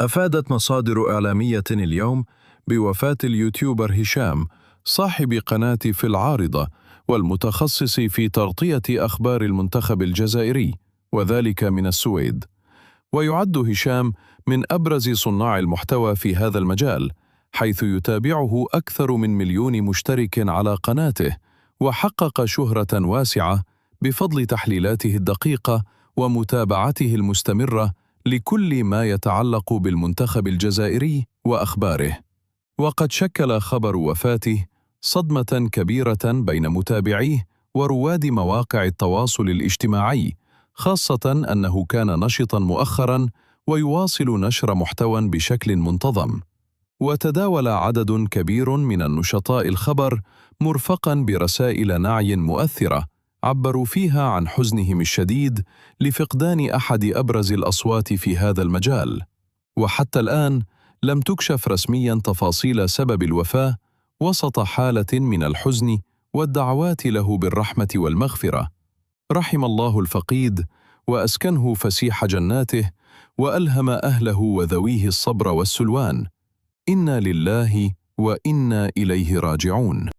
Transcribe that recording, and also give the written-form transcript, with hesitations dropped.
أفادت مصادر إعلامية اليوم بوفاة اليوتيوبر هشام صاحب قناة في العارضة والمتخصص في تغطية أخبار المنتخب الجزائري، وذلك من السويد. ويعد هشام من أبرز صناع المحتوى في هذا المجال، حيث يتابعه أكثر من 1,000,000 مشترك على قناته، وحقق شهرة واسعة بفضل تحليلاته الدقيقة ومتابعته المستمرة لكل ما يتعلق بالمنتخب الجزائري وأخباره. وقد شكل خبر وفاته صدمة كبيرة بين متابعيه ورواد مواقع التواصل الاجتماعي، خاصة أنه كان نشطا مؤخرا ويواصل نشر محتوى بشكل منتظم. وتداول عدد كبير من النشطاء الخبر مرفقا برسائل نعي مؤثرة عبروا فيها عن حزنهم الشديد لفقدان أحد أبرز الأصوات في هذا المجال. وحتى الآن لم تكشف رسميا تفاصيل سبب الوفاة، وسط حالة من الحزن والدعوات له بالرحمة والمغفرة. رحم الله الفقيد وأسكنه فسيح جناته، وألهم أهله وذويه الصبر والسلوان. إنا لله وإنا إليه راجعون.